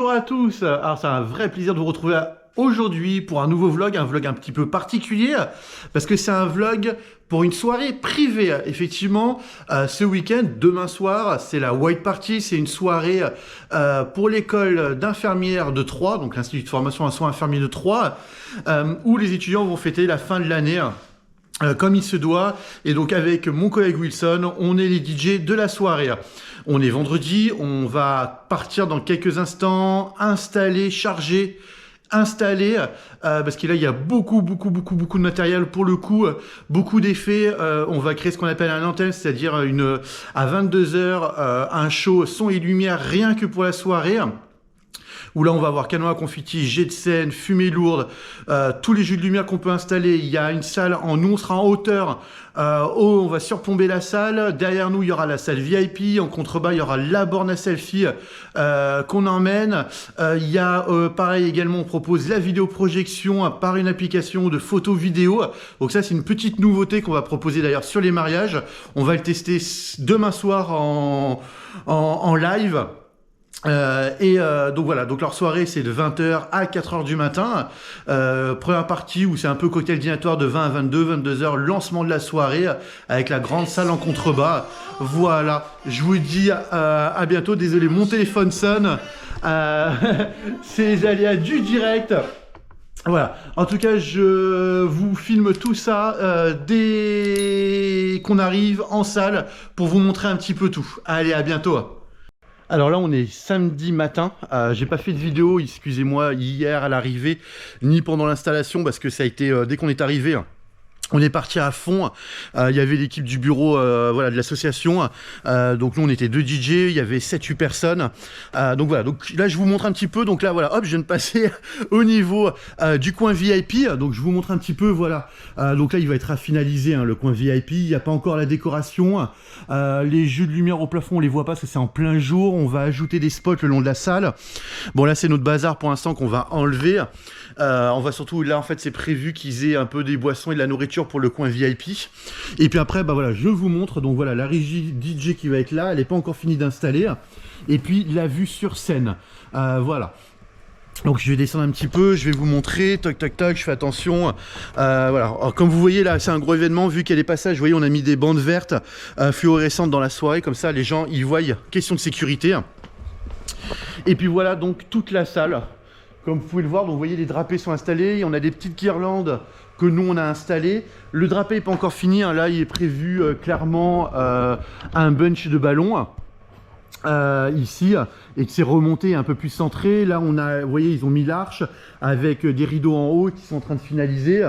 Bonjour à tous. Alors c'est un vrai plaisir de vous retrouver aujourd'hui pour un nouveau vlog, un vlog un petit peu particulier parce que c'est un vlog pour une soirée privée. Effectivement, ce week-end, demain soir, c'est la White Party, c'est une soirée pour l'école d'infirmières de Troyes, donc l'Institut de formation à soins infirmiers de Troyes, où les étudiants vont fêter la fin de l'année. Comme il se doit, et donc avec mon collègue Wilson, on est les DJ de la soirée. On est vendredi, on va partir dans quelques instants, installer, charger, installer, parce que là il y a beaucoup de matériel pour le coup, beaucoup d'effets. On va créer ce qu'on appelle un anthem, c'est-à-dire à 22 h un show son et lumière rien que pour la soirée. Où là on va avoir canon à confetti, jet de scène, fumée lourde, tous les jeux de lumière qu'on peut installer. Il y a une salle, nous on sera en hauteur, on va surplomber la salle. Derrière nous il y aura la salle VIP, en contrebas il y aura la borne à selfie qu'on emmène. Il y a pareil également, on propose la vidéoprojection par une application de photo vidéo. Donc ça c'est une petite nouveauté qu'on va proposer d'ailleurs sur les mariages. On va le tester demain soir en live. Donc voilà, donc leur soirée c'est de 20 h à 4 h du matin. Première partie où c'est un peu cocktail dînatoire de 20 à 22 h, lancement de la soirée avec la grande salle en contrebas. Voilà, je vous dis à bientôt. Désolé, mon téléphone sonne. C'est les aléas du direct. Voilà, en tout cas je vous filme tout ça dès qu'on arrive en salle pour vous montrer un petit peu tout. Allez, à bientôt. Alors là on est samedi matin, j'ai pas fait de vidéo, excusez-moi, hier à l'arrivée, ni pendant l'installation, parce que ça a été, dès qu'on est arrivé, on est parti à fond. Il y avait l'équipe du bureau voilà, de l'association. Donc nous on était 2 DJ, il y avait 7-8 personnes. Donc voilà, donc là je vous montre un petit peu. Donc là voilà, hop, je viens de passer au niveau du coin VIP. Donc je vous montre un petit peu, voilà. Donc là il va être à finaliser le coin VIP. Il n'y a pas encore la décoration. Les jeux de lumière au plafond on les voit pas parce que c'est en plein jour. On va ajouter des spots le long de la salle. Bon là c'est notre bazar pour l'instant qu'on va enlever. On va surtout, là en fait c'est prévu qu'ils aient un peu des boissons et de la nourriture pour le coin VIP. Et puis après, bah voilà, je vous montre. Donc voilà, la régie DJ qui va être là, elle n'est pas encore finie d'installer. Et puis la vue sur scène. Voilà. Donc je vais descendre un petit peu, je vais vous montrer, toc toc toc, je fais attention. Voilà. Alors, comme vous voyez là, c'est un gros événement, vu qu'il y a des passages, vous voyez, on a mis des bandes vertes fluorescentes dans la soirée, comme ça les gens ils voient, question de sécurité. Et puis voilà donc toute la salle. Comme vous pouvez le voir, donc vous voyez les drapés sont installés, on a des petites guirlandes que nous on a installées. Le drapé n'est pas encore fini, là il est prévu clairement un bunch de ballons ici, et que c'est remonté un peu plus centré. Là on a, vous voyez, ils ont mis l'arche avec des rideaux en haut qui sont en train de finaliser.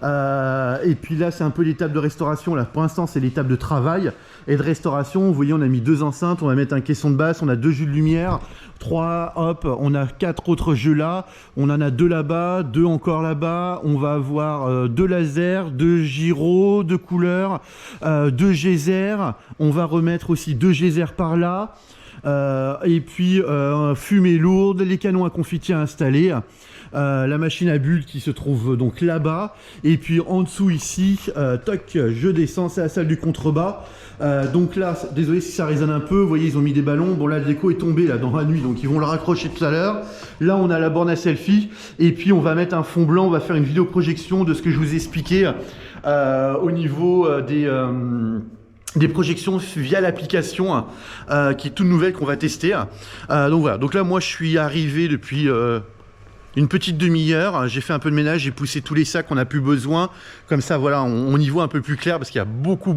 Et puis là c'est un peu l'étape de restauration. Là pour l'instant c'est l'étape de travail et de restauration. Vous voyez, on a mis 2 enceintes, on va mettre un caisson de basse, on a 2 jeux de lumière, 3, hop, on a 4 autres jeux là, on en a 2 là-bas, 2 encore là-bas, on va avoir 2 lasers, 2 gyros, 2 couleurs, 2 geysers, on va remettre aussi 2 geysers par là, et puis fumée lourde, les canons à confetti à installer. La machine à bulles qui se trouve donc là-bas, et puis en dessous ici, toc, je descends, c'est la salle du contrebas. Donc là, désolé si ça résonne un peu, vous voyez ils ont mis des ballons, bon là le déco est tombé là dans la nuit, donc ils vont le raccrocher tout à l'heure. Là on a la borne à selfie, et puis on va mettre un fond blanc, on va faire une vidéo projection de ce que je vous ai expliqué au niveau des projections via l'application qui est toute nouvelle qu'on va tester. Donc voilà, donc là moi je suis arrivé depuis une petite demi-heure, j'ai fait un peu de ménage, j'ai poussé tous les sacs, on n'a plus besoin. Comme ça, voilà, on y voit un peu plus clair parce qu'il y a beaucoup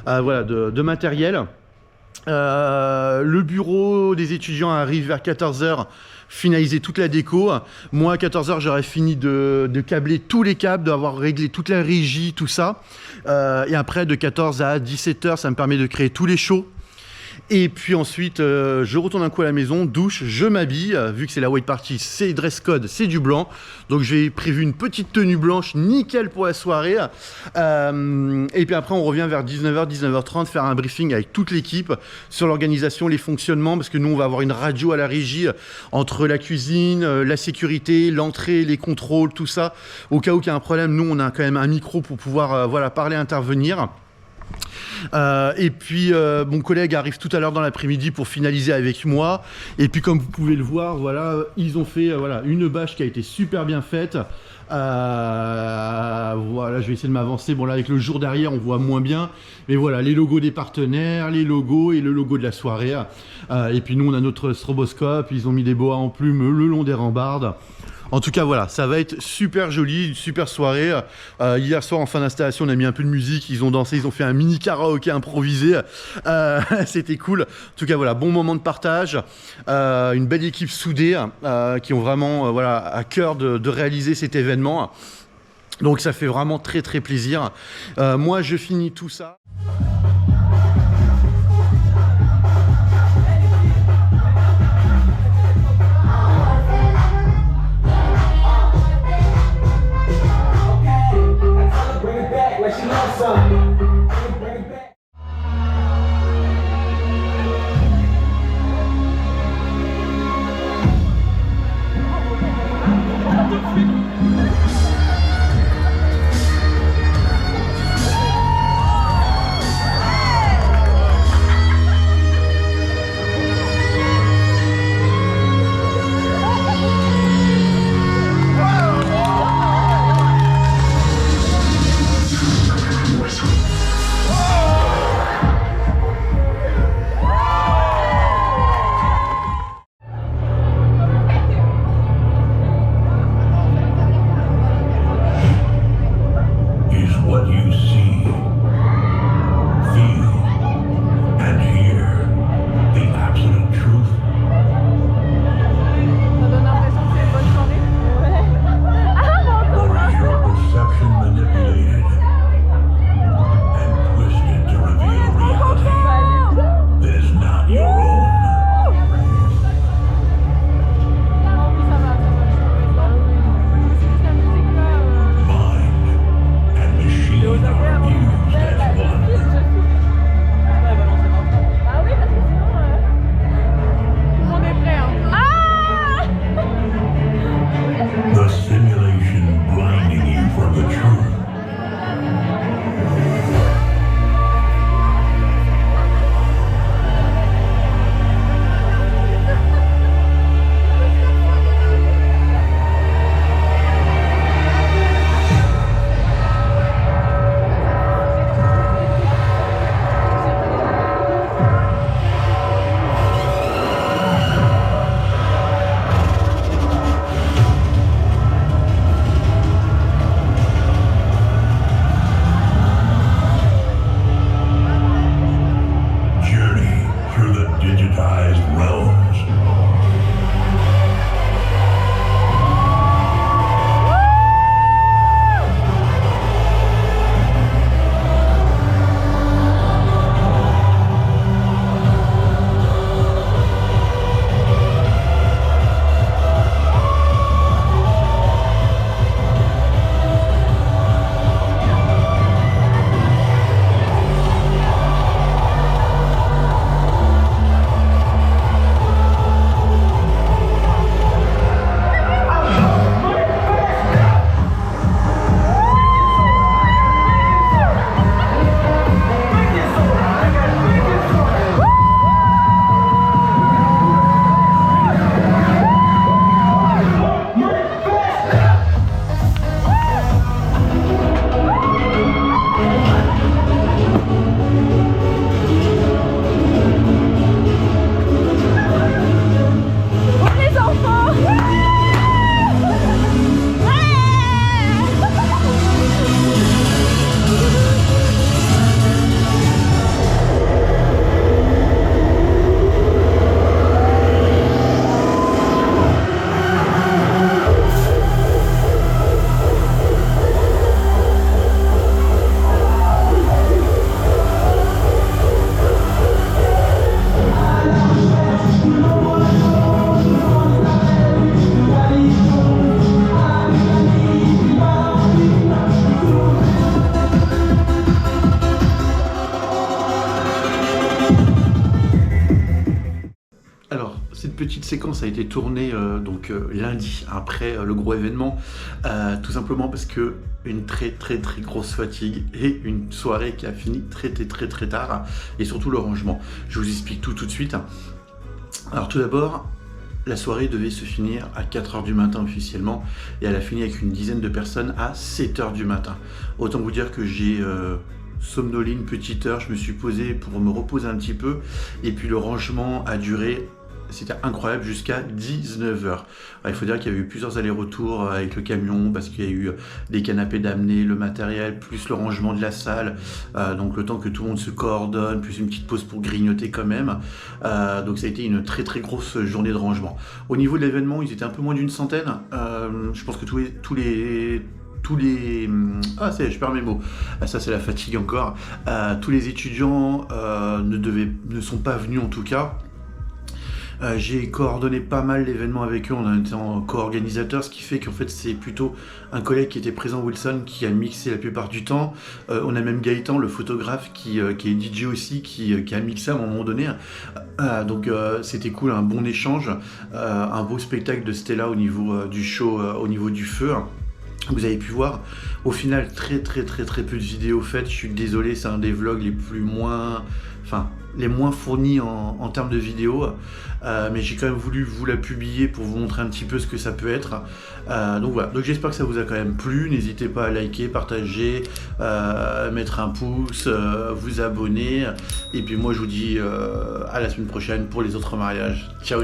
voilà, de matériel. Le bureau des étudiants arrive vers 14 h, finaliser toute la déco. Moi, à 14 h, j'aurais fini de câbler tous les câbles, d'avoir réglé toute la régie, tout ça. Et après, de 14 à 17 h, ça me permet de créer tous les shows. Et puis ensuite, je retourne un coup à la maison, douche, je m'habille. Vu que c'est la White Party, c'est dress code, c'est du blanc. Donc j'ai prévu une petite tenue blanche, nickel pour la soirée. Et puis après, on revient vers 19 h, 19 h 30, faire un briefing avec toute l'équipe sur l'organisation, les fonctionnements. Parce que nous, on va avoir une radio à la régie entre la cuisine, la sécurité, l'entrée, les contrôles, tout ça. Au cas où il y a un problème, nous, on a quand même un micro pour pouvoir voilà, parler, intervenir. Et puis mon collègue arrive tout à l'heure dans l'après-midi pour finaliser avec moi. Et puis comme vous pouvez le voir, voilà, ils ont fait voilà, une bâche qui a été super bien faite. Voilà, je vais essayer de m'avancer. Bon là avec le jour derrière on voit moins bien, mais voilà les logos des partenaires, les logos et le logo de la soirée. Et puis nous on a notre stroboscope, ils ont mis des boas en plume le long des rambardes. En tout cas voilà, ça va être super joli, une super soirée. Hier soir en fin d'installation on a mis un peu de musique, ils ont dansé, ils ont fait un mini karaoké improvisé. C'était cool. En tout cas voilà, bon moment de partage, une belle équipe soudée qui ont vraiment voilà, à cœur de réaliser cet événement. Donc ça fait vraiment très très plaisir. Moi je finis tout ça. cette petite séquence a été tournée lundi, après le gros événement, tout simplement parce que une très grosse fatigue et une soirée qui a fini très tard, et surtout le rangement. Je vous explique tout de suite. Alors tout d'abord, la soirée devait se finir à 4h du matin officiellement, et elle a fini avec une dizaine de personnes à 7h du matin. Autant vous dire que j'ai somnolé une petite heure, je me suis posé pour me reposer un petit peu, et puis le rangement a duré, c'était incroyable, jusqu'à 19h. Il faut dire qu'il y a eu plusieurs allers-retours avec le camion, parce qu'il y a eu des canapés d'amener, le matériel, plus le rangement de la salle, donc le temps que tout le monde se coordonne, plus une petite pause pour grignoter quand même. Donc ça a été une très grosse journée de rangement. Au niveau de l'événement, ils étaient un peu moins d'une centaine. Je pense que tous les ah, je perds mes mots. Ça, c'est la fatigue encore. Tous les étudiants ne sont pas venus en tout cas. J'ai coordonné pas mal l'événement avec eux, on a été en co-organisateur, ce qui fait qu'en fait c'est plutôt un collègue qui était présent, Wilson, qui a mixé la plupart du temps. On a même Gaëtan, le photographe, qui est DJ aussi, qui a mixé à un moment donné. Donc c'était cool, un bon échange, un beau spectacle de Stella au niveau du show, au niveau du feu. Vous avez pu voir, au final, très peu de vidéos faites. Je suis désolé, c'est un des vlogs les moins fournis en termes de vidéos. Mais j'ai quand même voulu vous la publier pour vous montrer un petit peu ce que ça peut être. Donc voilà, donc j'espère que ça vous a quand même plu. N'hésitez pas à liker, partager, mettre un pouce, vous abonner. Et puis moi, je vous dis à la semaine prochaine pour les autres mariages. Ciao!